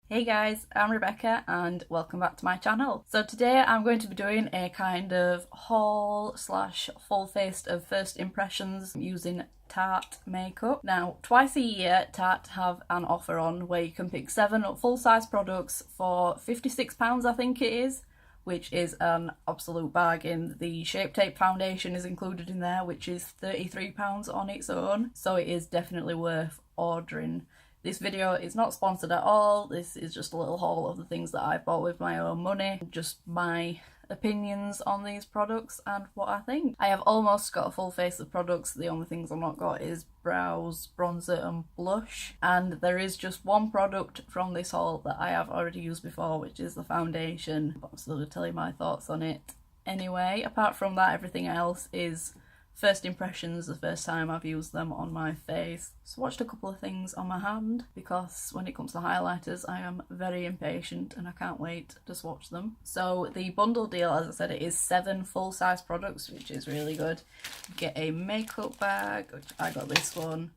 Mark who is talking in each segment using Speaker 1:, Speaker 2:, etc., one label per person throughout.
Speaker 1: Hey guys, I'm Rebecca and welcome back to my channel. So today I'm going to be doing a kind of haul slash full face of first impressions using Tarte makeup. Now, twice a year Tarte have an offer on where you can pick 7 full-size products for £56 I think it is, which is an absolute bargain. The Shape Tape foundation is included in there, which is £33 on its own, so it is definitely worth ordering. This video is not sponsored at all. This is just a little haul of the things that I've bought with my own money, just my opinions on these products and what I think. I have almost got a full face of products. The only things I've not got is brows, bronzer and blush, and there is just one product from this haul that I have already used before, which is the foundation, but I'm still going to tell you my thoughts on it anyway. Apart from that, everything else is first impressions, the first time I've used them on my face. Swatched a couple of things on my hand because when it comes to highlighters I am very impatient and I can't wait to swatch them. So the bundle deal, as I said, it is 7 full-size products, which is really good. You get a makeup bag, which I got this one,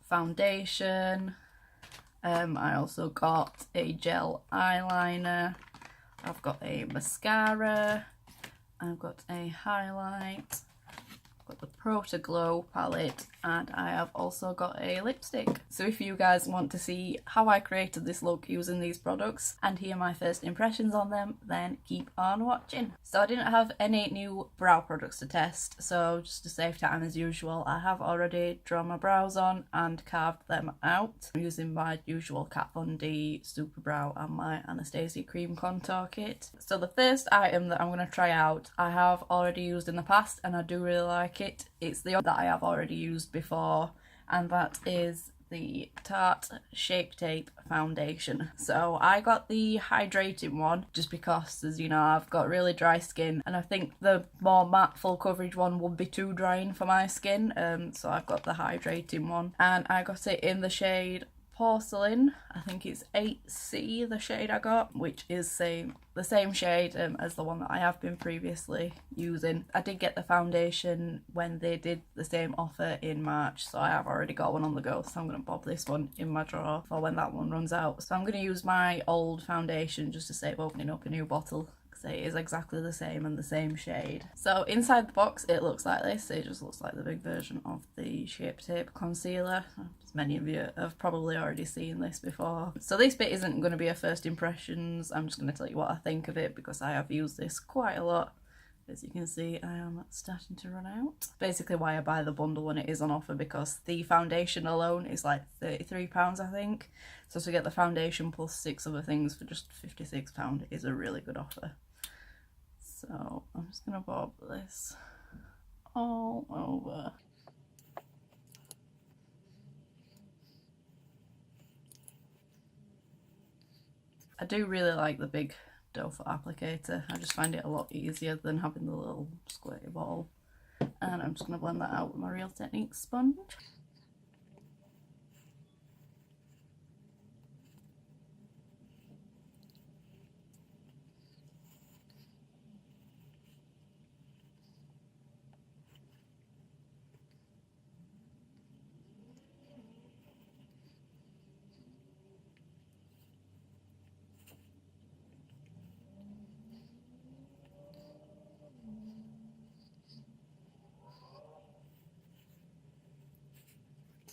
Speaker 1: foundation, I also got a gel eyeliner, I've got a mascara, I've got a highlight, the Pro to Glow palette, and I have also got a lipstick. So if you guys want to see how I created this look using these products and hear my first impressions on them, then keep on watching. So I didn't have any new brow products to test, so just to save time as usual, I have already drawn my brows on and carved them out. I'm using my usual Kat Von D Superbrow and my Anastasia cream contour kit. So the first item that I'm going to try out I have already used in the past and I do really like it. It's the one that I have already used before, and that is the Tarte Shape Tape foundation. So I got the hydrating one just because, as you know, I've got really dry skin and I think the more matte full coverage one would be too drying for my skin, so I've got the hydrating one, and I got it in the shade Porcelain. I think it's 8C the shade I got, which is the same shade as the one that I have been previously using. I did get the foundation when they did the same offer in March, so I have already got one on the go, so I'm going to pop this one in my drawer for when that one runs out. So I'm going to use my old foundation just to save opening up a new bottle. It is exactly the same and the same shade. So inside the box it looks like this. It just looks like the big version of the Shape Tape concealer. As many of you have probably already seen this before. So this bit isn't going to be a first impressions. I'm just going to tell you what I think of it because I have used this quite a lot. As you can see, I am starting to run out. Basically why I buy the bundle when it is on offer, because the foundation alone is like £33 I think. So to get the foundation plus 6 other things for just £56 is a really good offer. So I'm just going to bob this all over. I do really like the big doe foot applicator. I just find it a lot easier than having the little squirty ball. And I'm just going to blend that out with my Real Techniques sponge.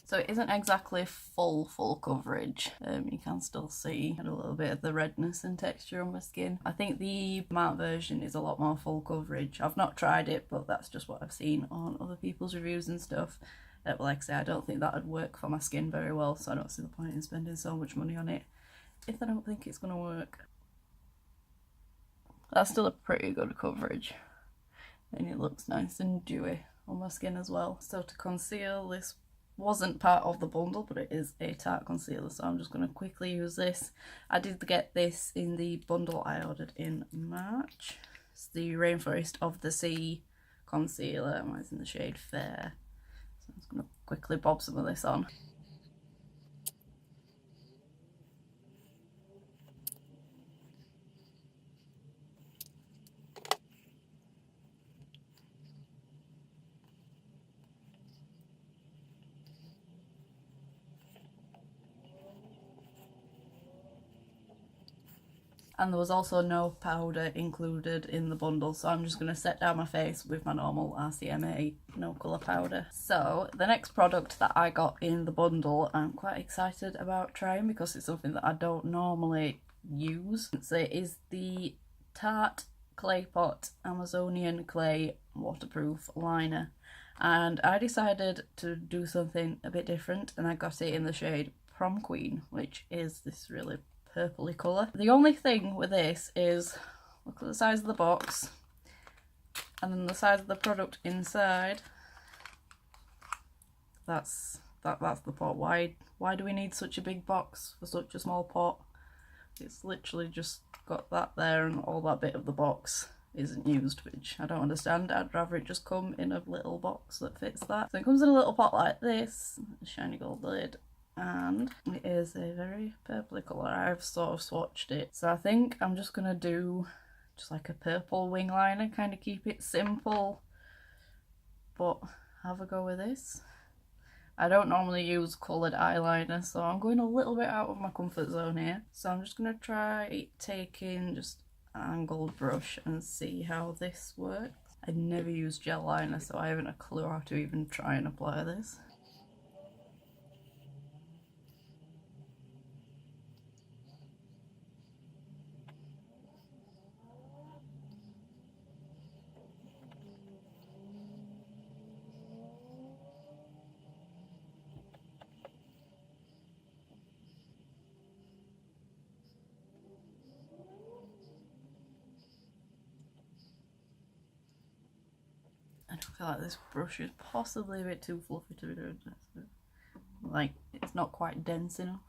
Speaker 1: So it isn't exactly full coverage. You can still see a little bit of the redness and texture on my skin. I think the matte version is a lot more full coverage. I've not tried it, but that's just what I've seen on other people's reviews and stuff. But like I say, I don't think that would work for my skin very well, so I don't see the point in spending so much money on it if I don't think it's going to work. That's still a pretty good coverage, and it looks nice and dewy on my skin as well. So to conceal, this wasn't part of the bundle, but it is a Tarte concealer, so I'm just going to quickly use this. I did get this in the bundle I ordered in March. It's the Rainforest of the Sea concealer, and it's in the shade Fair. So I'm just going to quickly bob some of this on. and there was also no powder included in the bundle, so I'm just going to set down my face with my normal RCMA no colour powder. So the next product that I got in the bundle I'm quite excited about trying because it's something that I don't normally use. So it is the Tarte Clay Pot Amazonian Clay Waterproof Liner, and I decided to do something a bit different and I got it in the shade Prom Queen, which is this really purpley colour. The only thing with this is, look at the size of the box and then the size of the product inside. That's the pot. Why do we need such a big box for such a small pot? It's literally just got that there and all that bit of the box isn't used, which I don't understand. I'd rather it just come in a little box that fits that. So it comes in a little pot like this, a shiny gold lid, and it is a very purpley colour. I've sort of swatched it, so I think I'm just gonna do just like a purple wing liner, kind of keep it simple but have a go with this. I don't normally use coloured eyeliner, so I'm going a little bit out of my comfort zone here. So I'm just going to try taking just an angled brush and see how this works. I never use gel liner, so I haven't a clue how to even try and apply this. I don't feel like this brush is possibly a bit too fluffy to be doing this. Like, it's not quite dense enough.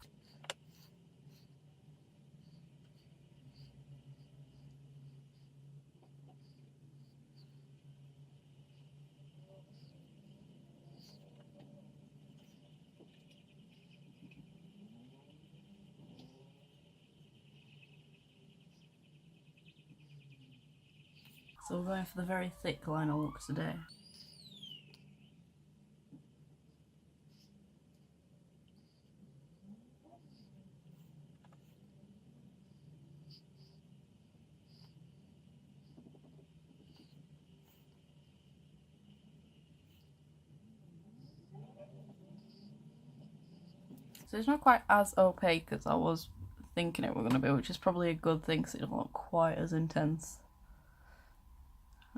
Speaker 1: So we're going for the very thick liner look today. So it's not quite as opaque as I was thinking it were going to be, which is probably a good thing because it doesn't look quite as intense.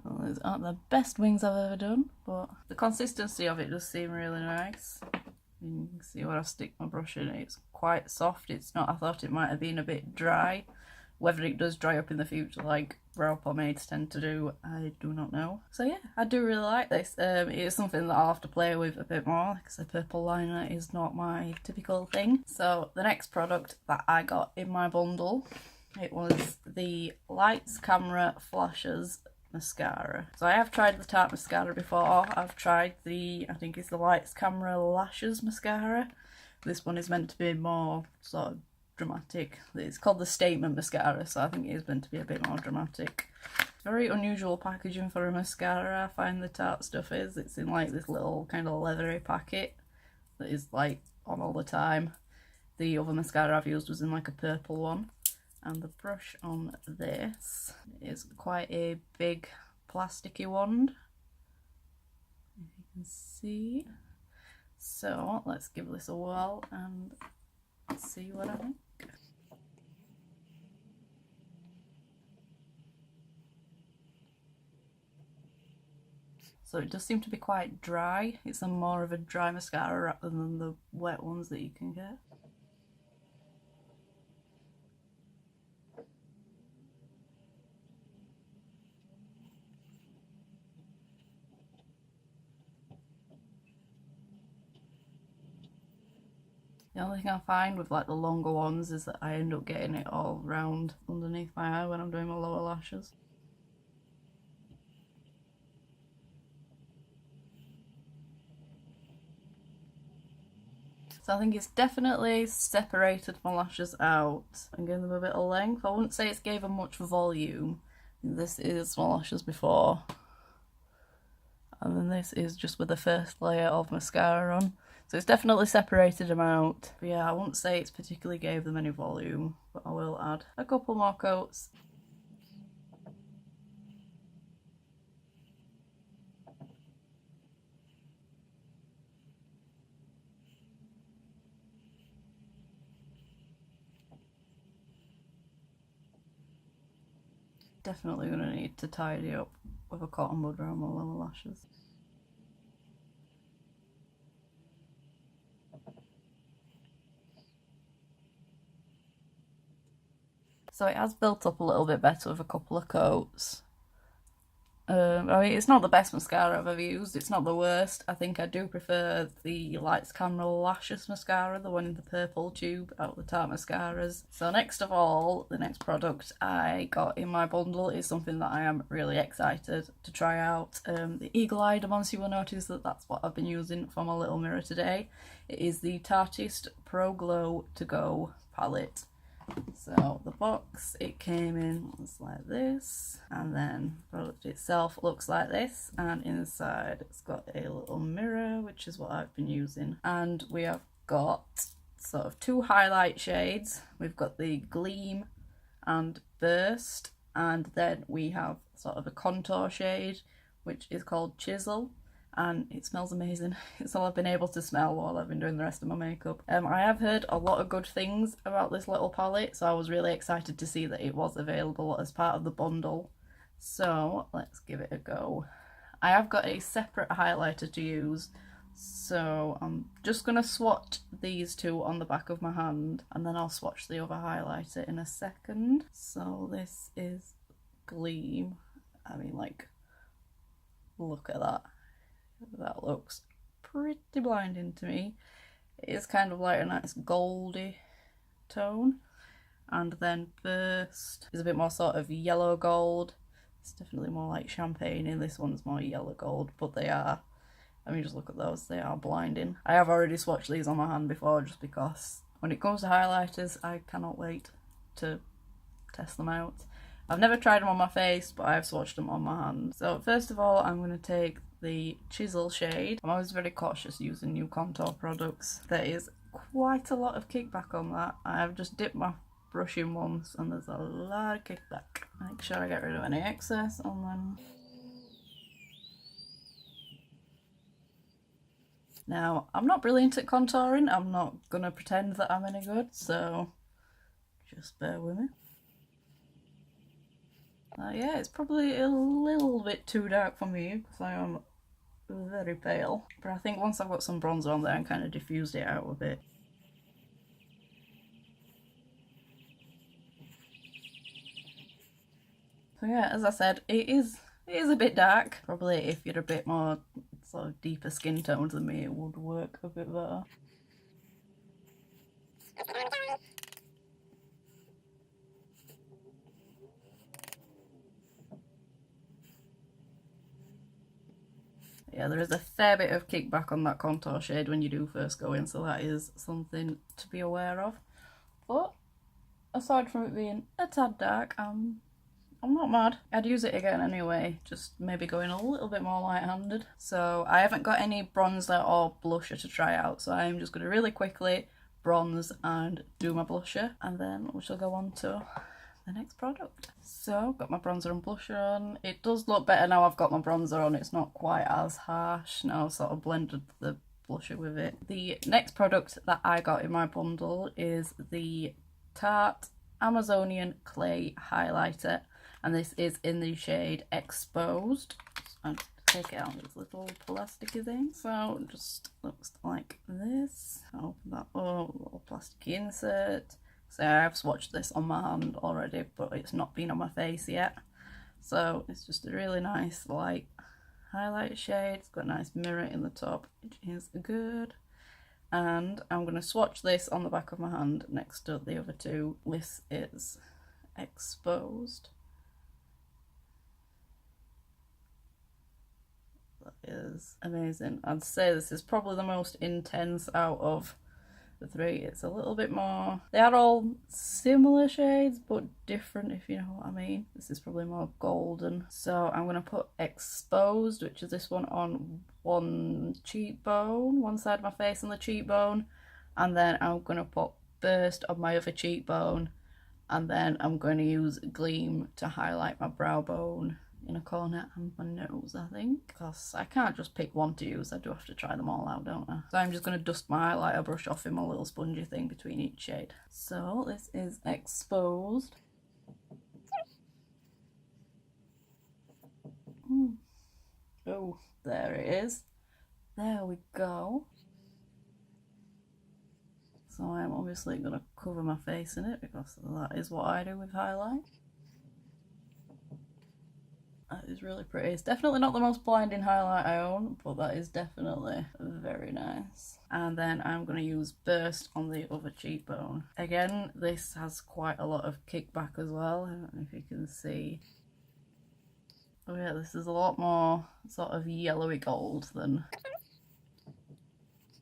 Speaker 1: Well, these aren't the best wings I've ever done, but the consistency of it does seem really nice. You can see where I stick my brush in, it's quite soft. It's not, I thought it might have been a bit dry. Whether it does dry up in the future like brow pomades tend to do, I do not know. So yeah, I do really like this. It is something that I'll have to play with a bit more because a purple liner is not my typical thing. So the next product that I got in my bundle, it was the Lights Camera Flashes mascara. So I have tried the Tarte mascara before. I've tried the, I think it's the Lights Camera Lashes mascara. This one is meant to be more sort of dramatic. It's called the Statement Mascara, so I think it is meant to be a bit more dramatic. Very unusual packaging for a mascara, I find the Tarte stuff is. It's in like this little kind of leathery packet that is like on all the time. The other mascara I've used was in like a purple one. And the brush on this is quite a big plasticky wand, if you can see. So let's give this a whirl and see what I think. So it does seem to be quite dry. It's a more of a dry mascara rather than the wet ones that you can get. The only thing I find with like the longer ones is that I end up getting it all round underneath my eye when I'm doing my lower lashes. So I think it's definitely separated my lashes out and given them a bit of length. I wouldn't say it's gave them much volume. This is my lashes before. And then this is just with the first layer of mascara on. So it's definitely separated them out. But yeah, I wouldn't say it's particularly gave them any volume, but I will add a couple more coats. Definitely going to need to tidy up with a cotton bud around my lower lashes. So it has built up a little bit better with a couple of coats. I mean, it's not the best mascara I've ever used. It's not the worst. I think I do prefer the Lights Camera Lashes mascara, the one in the purple tube out of the Tarte mascaras. So next of all, the next product I got in my bundle is something that I am really excited to try out. The Eagle Eye Demoncy, you will notice that that's what I've been using for my little mirror today. It is the Tarte Pro Glow To Go palette. So the box it came in was like this, and then the product itself looks like this, and inside it's got a little mirror, which is what I've been using, and we have got sort of two highlight shades. We've got the Gleam and Burst, and then we have sort of a contour shade which is called Chisel, and it smells amazing. It's all I've been able to smell while I've been doing the rest of my makeup. I have heard a lot of good things about this little palette, so I was really excited to see that it was available as part of the bundle. So let's give it a go. I have got a separate highlighter to use, so I'm just going to swatch these two on the back of my hand, and then I'll swatch the other highlighter in a second. So this is Gleam. I mean, like, look at that. That looks pretty blinding to me. It is kind of like a nice goldy tone. And then Burst is a bit more sort of yellow gold. It's definitely more like champagne, and this one's more yellow gold, but they are, I mean, just look at those, they are blinding. I have already swatched these on my hand before, just because when it comes to highlighters, I cannot wait to test them out. I've never tried them on my face, but I've swatched them on my hand. So first of all, I'm going to take the Chisel shade. I'm always very cautious using new contour products. There is quite a lot of kickback on that. I have just dipped my brush in once and there's a lot of kickback. Make sure I get rid of any excess and then... Now, I'm not brilliant at contouring. I'm not going to pretend that I'm any good, so just bear with me. Yeah, it's probably a little bit too dark for me because I am very pale. But I think once I've got some bronzer on there and kind of diffused it out a bit. So yeah, as I said, it is a bit dark. Probably if you're a bit more sort of deeper skin tones than me, it would work a bit better. Yeah, there is a fair bit of kickback on that contour shade when you do first go in, so that is something to be aware of. But aside from it being a tad dark, I'm not mad. I'd use it again anyway, just maybe going a little bit more light-handed. So I haven't got any bronzer or blusher to try out, so I'm just going to really quickly bronze and do my blusher, and then we shall go on to the next product. So, got my bronzer and blusher on. It does look better now I've got my bronzer on. It's not quite as harsh. Now I've sort of blended the blusher with it. The next product that I got in my bundle is the Tarte Amazonian Clay Highlighter. And this is in the shade Exposed. And take it out of this little plasticky thing. So, it just looks like this. I'll open that up, little plasticky insert. So I've swatched this on my hand already, but it's not been on my face yet. So it's just a really nice light highlight shade. It's got a nice mirror in the top, which is good. And I'm going to swatch this on the back of my hand next to the other two. This is Exposed. That is amazing. I'd say this is probably the most intense out of the three. It's a little bit more, they are all similar shades but different, if you know what I mean. This is probably more golden. So I'm going to put Exposed, which is this one, on one cheekbone, one side of my face on the cheekbone, and then I'm going to put Burst on my other cheekbone, and then I'm going to use Gleam to highlight my brow bone in a corner and my nose, I think, because I can't just pick one to use. I do have to try them all out, don't I? So I'm just going to dust my highlighter brush off in my little spongy thing between each shade. So this is Exposed. Oh, there it is. There we go. So I'm obviously going to cover my face in it because that is what I do with highlight. That is really pretty. It's definitely not the most blinding highlight I own, but that is definitely very nice. And then I'm going to use Burst on the other cheekbone. Again, this has quite a lot of kickback as well. I don't know if you can see. Oh yeah, this is a lot more sort of yellowy gold than...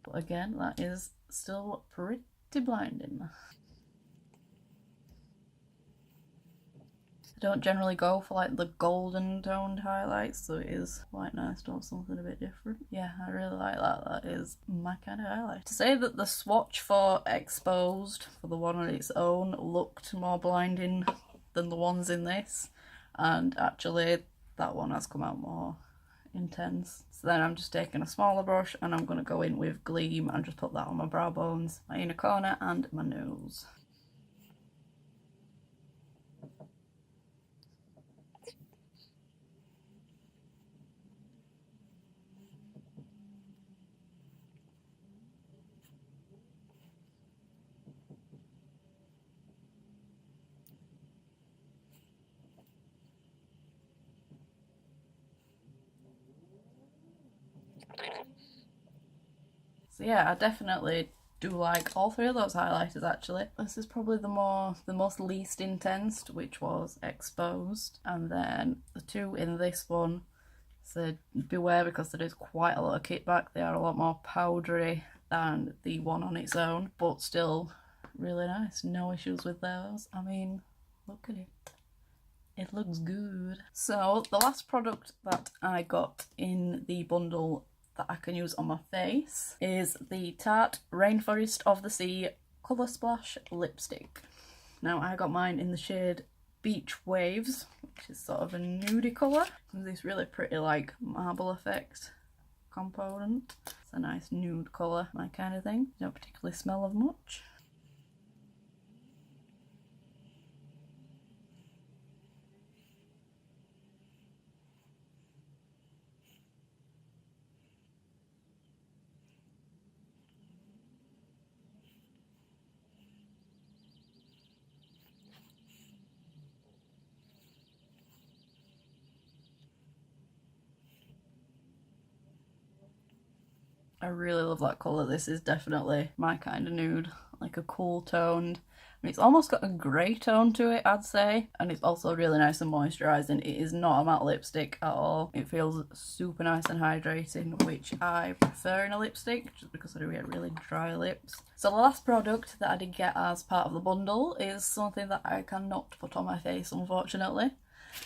Speaker 1: But again, that is still pretty blinding. I don't generally go for like the golden toned highlights, so it is quite nice to have something a bit different. Yeah, I really like that. That is my kind of highlight. To say that the swatch for Exposed, for the one on its own, looked more blinding than the ones in this, and actually that one has come out more intense. So then I'm just taking a smaller brush and I'm going to go in with Gleam and just put that on my brow bones, my inner corner and my nose. So yeah, I definitely do like all three of those highlighters actually. This is probably the most least intense, which was Exposed, and then the two in this one, so beware because there is quite a lot of kickback. They are a lot more powdery than the one on its own, but still really nice. No issues with those. I mean, look at it. It looks good. So the last product that I got in the bundle that I can use on my face is the Tarte Rainforest of the Sea Colour Splash lipstick. Now I got mine in the shade Beach Waves, which is sort of a nudie colour. This really pretty like marble effect component. It's a nice nude colour, my kind of thing. Don't particularly smell of much. I really love that colour. This is definitely my kind of nude, like a cool toned. I mean, it's almost got a grey tone to it, I'd say, and it's also really nice and moisturising. It is not a matte lipstick at all. It feels super nice and hydrating, which I prefer in a lipstick, just because I do get really dry lips. So the last product that I did get as part of the bundle is something that I cannot put on my face, unfortunately,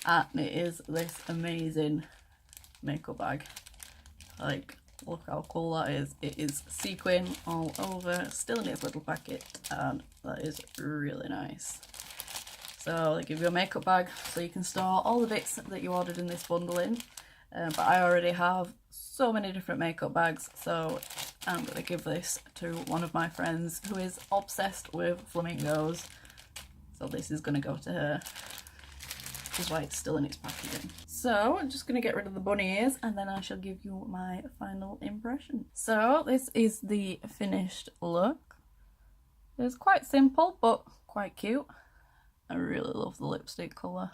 Speaker 1: and it is this amazing makeup bag. Like, look how cool that is. It is sequin all over, still in its little packet, and that is really nice. So they give you a makeup bag so you can store all the bits that you ordered in this bundle in, but I already have so many different makeup bags, so I'm going to give this to one of my friends who is obsessed with flamingos, so this is going to go to her, which is why it's still in its packaging. So I'm just going to get rid of the bunny ears and then I shall give you my final impression. So this is the finished look. It's quite simple but quite cute. I really love the lipstick colour.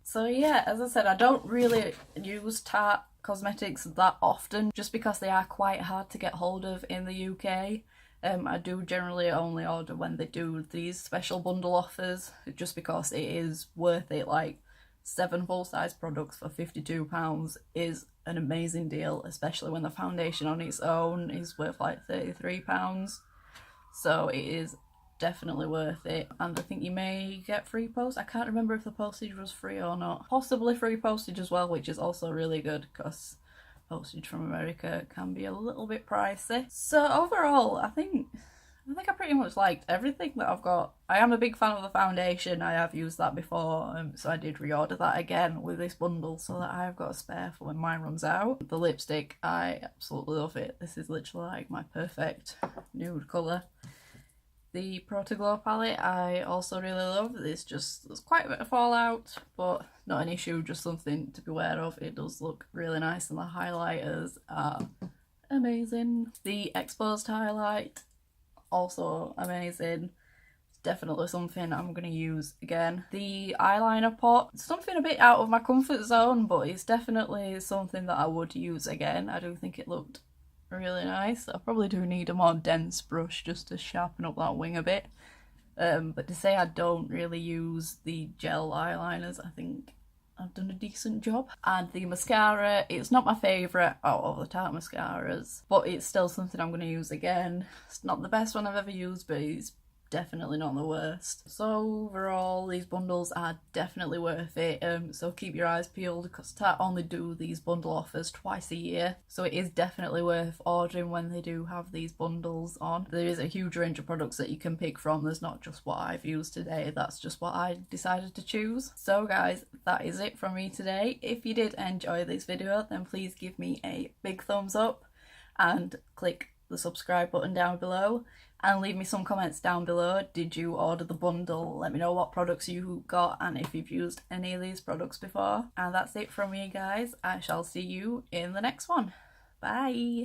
Speaker 1: So yeah, as I said, I don't really use Tarte Cosmetics that often just because they are quite hard to get hold of in the UK. I do generally only order when they do these special bundle offers, just because it is worth it. Like, 7 full-size products for £52 is an amazing deal, especially when the foundation on its own is worth like £33. So it is definitely worth it, and I think you may get free post. I can't remember if the postage was free or not. Possibly free postage as well, which is also really good because postage from America can be a little bit pricey. So overall, I think I pretty much liked everything that I've got. I am a big fan of the foundation. I have used that before, so I did reorder that again with this bundle so that I've got a spare for when mine runs out. The lipstick, I absolutely love it. This is literally like my perfect nude colour. The Pro to Glow palette I also really love. There's quite a bit of fallout, but not an issue, just something to be aware of. It does look really nice and the highlighters are amazing. The Exposed highlight, also amazing. It's definitely something I'm going to use again. The eyeliner pot, something a bit out of my comfort zone, but it's definitely something that I would use again. I do think it looked really nice. I probably do need a more dense brush just to sharpen up that wing a bit. But to say I don't really use the gel eyeliners, I think I've done a decent job. And the mascara, it's not my favourite out of the Tarte mascaras, but it's still something I'm going to use again. It's not the best one I've ever used, but it's definitely not the worst. So overall, these bundles are definitely worth it. So keep your eyes peeled because Tarte only do these bundle offers twice a year, so it is definitely worth ordering when they do have these bundles on. There is a huge range of products that you can pick from. There's not just what I've used today, that's just what I decided to choose. So guys, that is it from me today. If you did enjoy this video, then please give me a big thumbs up and click the subscribe button down below, and leave me some comments down below. Did you order the bundle? Let me know what products you got and if you've used any of these products before. And that's it from me guys. I shall see you in the next one. Bye!